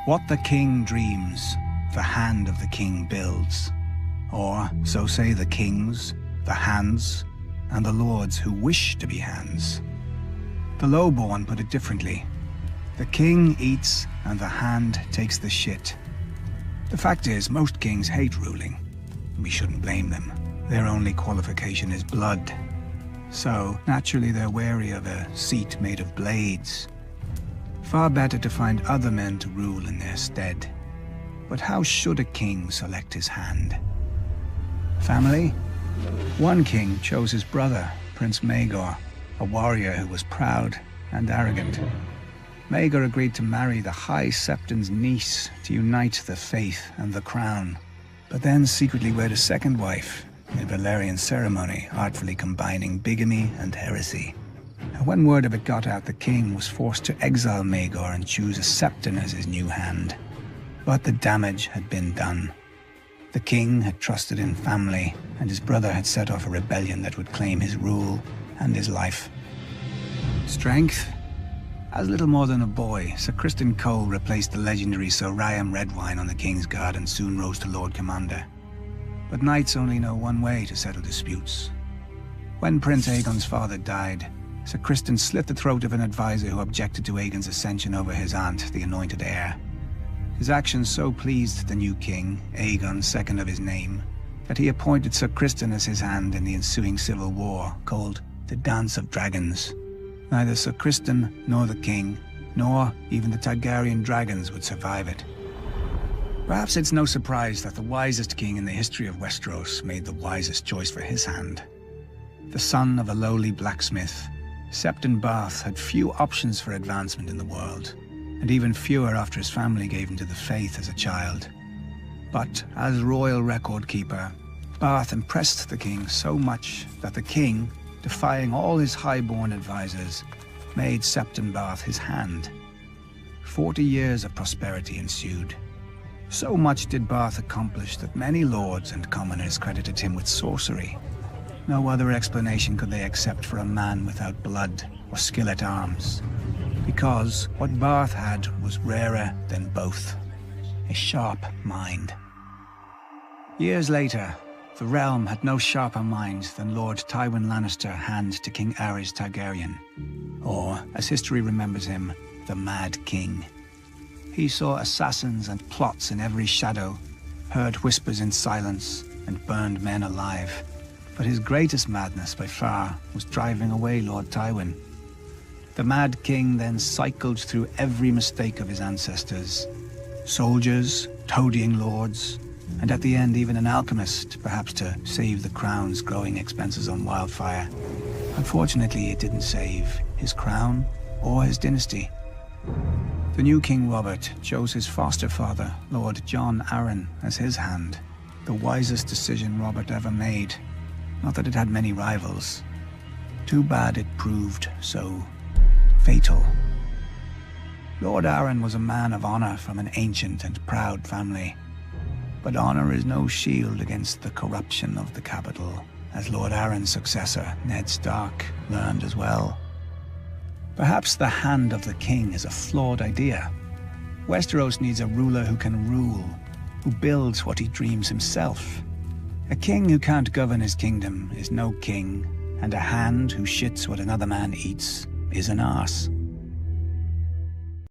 What the king dreams, the hand of the king builds. Or, so say the kings, the hands, and the lords who wish to be hands. The lowborn put it differently. The king eats, and the hand takes the shit. The fact is, most kings hate ruling. We shouldn't blame them. Their only qualification is blood. So, naturally they're wary of a seat made of blades. Far better to find other men to rule in their stead. But how should a king select his hand? Family? One king chose his brother, Prince Maegor, a warrior who was proud and arrogant. Maegor agreed to marry the High Septon's niece to unite the faith and the crown, but then secretly wed a second wife in Valerian ceremony, artfully combining bigamy and heresy. And when word of it got out, the king was forced to exile Maegor and choose a Septon as his new hand. But the damage had been done. The king had trusted in family, and his brother had set off a rebellion that would claim his rule and his life. Strength? As little more than a boy, Sir Criston Cole replaced the legendary Sir Rayam Redwine on the King's Guard and soon rose to Lord Commander. But knights only know one way to settle disputes. When Prince Aegon's father died, Sir Criston slit the throat of an advisor who objected to Aegon's ascension over his aunt, the anointed heir. His actions so pleased the new king, Aegon, second of his name, that he appointed Sir Criston as his hand in the ensuing civil war, called the Dance of Dragons. Neither Sir Criston, nor the king, nor even the Targaryen dragons would survive it. Perhaps it's no surprise that the wisest king in the history of Westeros made the wisest choice for his hand. The son of a lowly blacksmith, Septon Barth had few options for advancement in the world, and even fewer after his family gave him to the faith as a child. But as royal record keeper, Barth impressed the king so much that the king, defying all his high-born advisors, made Septon Barth his hand. 40 years of prosperity ensued. So much did Barth accomplish that many lords and commoners credited him with sorcery. No other explanation could they accept for a man without blood or skill at arms, because what Barth had was rarer than both: a sharp mind. Years later, the realm had no sharper mind than Lord Tywin Lannister, hand to King Aerys Targaryen, or, as history remembers him, the Mad King. He saw assassins and plots in every shadow, heard whispers in silence, and burned men alive. But his greatest madness by far was driving away Lord Tywin. The Mad King then cycled through every mistake of his ancestors. Soldiers, toadying lords, and at the end even an alchemist, perhaps to save the crown's growing expenses on wildfire. Unfortunately, it didn't save his crown or his dynasty. The new King Robert chose his foster father, Lord Jon Arryn, as his hand. The wisest decision Robert ever made. Not that it had many rivals. Too bad it proved so fatal. Lord Arryn was a man of honor from an ancient and proud family. But honor is no shield against the corruption of the capital, as Lord Arryn's successor, Ned Stark, learned as well. Perhaps the hand of the king is a flawed idea. Westeros needs a ruler who can rule, who builds what he dreams himself. A king who can't govern his kingdom is no king, and a hand who shits what another man eats is an arse.